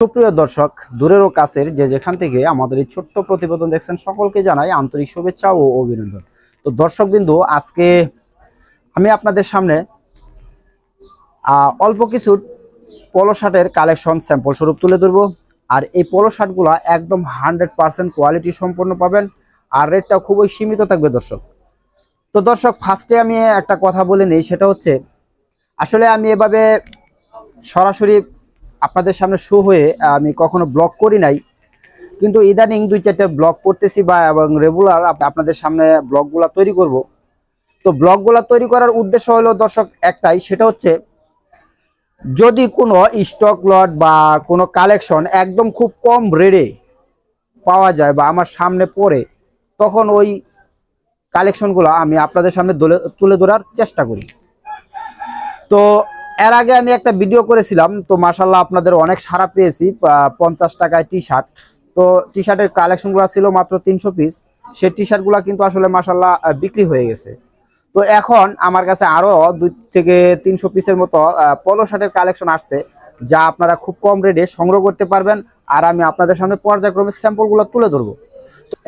সুপ্রিয় দর্শক, দূরের ও কাছের যে যেখান থেকে আমাদের এই ছোট্ট প্রতিবেদন দেখছেন সকলকে জানাই আন্তরিক শুভেচ্ছা ও অভিনন্দন। তো দর্শকবৃন্দ, আজকে আমি আপনাদের সামনে অল্প কিছু পোলো শার্টের কালেকশন স্যাম্পল স্বরূপ তুলে ধরবো। আর এই পোলো শার্টগুলো একদম 100% কোয়ালিটি সম্পন্ন পাবেন, আর রেটটা খুবই সীমিত থাকবে দর্শক। তো দর্শক, ফার্স্টে আমি একটা কথা বলে নিই, সেটা হচ্ছে আসলে আমি এভাবে সরাসরি আপনাদের সামনে শো হয়ে আমি কখনো ব্লগ করি নাই, কিন্তু ইদানিং 2-4টা ব্লগ করতেছি বা এবং রেগুলার আপনাদের সামনে ব্লগগুলো তৈরি করব। তো ব্লগগুলো তৈরি করার উদ্দেশ্য হলো দর্শক একটাই, সেটা হচ্ছে যদি কোনো স্টক লট বা কোনো কালেকশন একদম খুব কম রেটে পাওয়া যায় বা আমার সামনে পড়ে, তখন ওই কালেকশনগুলো আমি আপনাদের সামনে তুলে ধরার চেষ্টা করি। তো এর আগে আমি একটা ভিডিও করেছিলাম, তো মাশাআল্লাহ আপনাদের অনেক সাড়া পেয়েছি। 50 টাকায় টি শার্ট, তো টি শার্টের কালেকশনগুলো ছিল মাত্র 300 পিস। সেই টি শার্টগুলো কিন্তু আসলে মাশাআল্লাহ বিক্রি হয়ে গেছে। তো এখন আমার কাছে আরও 2 থেকে 300 পিসের মতো পোলো শার্টের কালেকশন আসছে, যা আপনারা খুব কম রেটে সংগ্রহ করতে পারবেন। আর আমি আপনাদের সামনে পর্যায়ক্রমে স্যাম্পলগুলো তুলে ধরবো।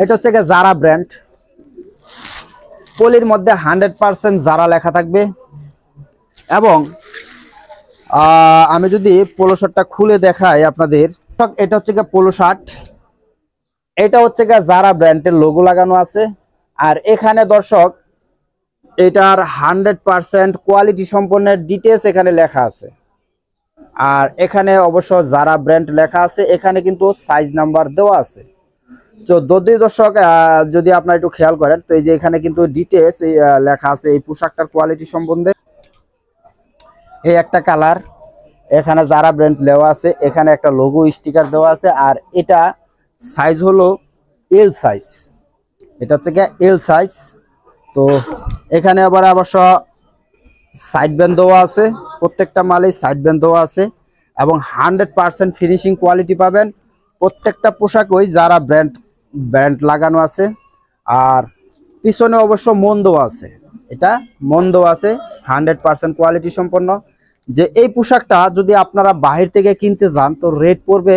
এটা হচ্ছে জারা ব্র্যান্ড, পলির মধ্যে 100% জারা লেখা থাকবে। এবং আমি যদি পোলো শার্টটা খুলে দেখাই আপনাদের, এটা হচ্ছে পোলো শার্ট, এটা হচ্ছে জারা ব্র্যান্ডের লোগো লাগানো আছে। আর এখানে দর্শক এটার 100% কোয়ালিটি সম্পন্ন ডিটেলস এখানে লেখা আছে। আর এখানে অবশ্য জারা ব্র্যান্ড লেখা আছে, এখানে কিন্তু সাইজ নাম্বার দেওয়া আছে। তো দর্শক, যদি আপনারা একটু খেয়াল করেন, তো এই যে এখানে কিন্তু ডিটেলস লেখা আছে এই পোশাকটার কোয়ালিটি সম্বন্ধে। এই একটা কালার, এখানে জারা ব্র্যান্ড দেওয়া আছে, এখানে একটা লোগো স্টিকার দেওয়া আছে। আর এটা সাইজ হলো এল সাইজ, এটা হচ্ছে এল সাইজ। তো এখানে আবার অবশ্য সাইড ব্যান্ড দেওয়া আছে, প্রত্যেকটা মালেই সাইড ব্যান্ড দেওয়া আছে এবং 100% ফিনিশিং কোয়ালিটি পাবেন। প্রত্যেকটা পোশাকই যারা ব্র্যান্ড লাগানো আছে। আর পিছনে অবশ্য মন দেওয়া আছে, এটা মন দেওয়া আছে, 100% কোয়ালিটি সম্পন্ন। যে এই পোশাকটা যদি আপনারা বাহির থেকে কিনতে যান, তো রেট পড়বে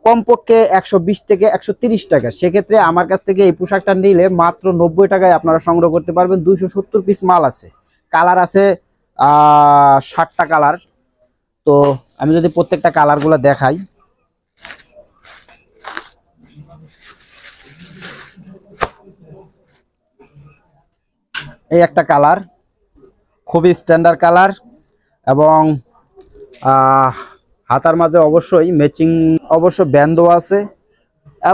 কমপক্ষে 120 থেকে 130 টাকা। সেক্ষেত্রে আমার কাছ থেকে এই পোশাকটা নিলে মাত্র 90 টাকায় আপনারা সংগ্রহ করতে পারবেন। 270 পিস মাল আছে, কালার আছে 60টা কালার। তো আমি যদি প্রত্যেকটা কালারগুলো দেখাই, এই একটা কালার খুবই স্ট্যান্ডার্ড কালার, এবং হাতার মাঝে অবশ্যই ম্যাচিং অবশ্য ব্যান্ড দেওয়া আছে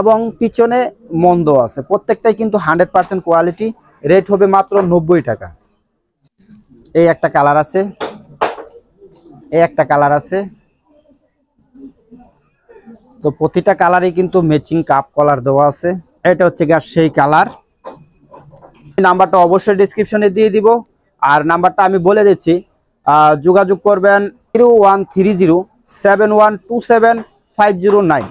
এবং পিছনে মন দেওয়া আছে। প্রত্যেকটাই কিন্তু 100% কোয়ালিটি। রেট হবে মাত্র 90 টাকা। এই একটা কালার আছে, এই একটা কালার আছে। তো প্রতিটা কালারই কিন্তু ম্যাচিং কাপ কলার দেওয়া আছে। এটা হচ্ছে সেই কালার। নাম্বারটা অবশ্যই ডেসক্রিপশনে দিয়ে দিব। আর নাম্বারটা আমি বলে দিচ্ছি, যোগাযোগ করবেন 01307127509।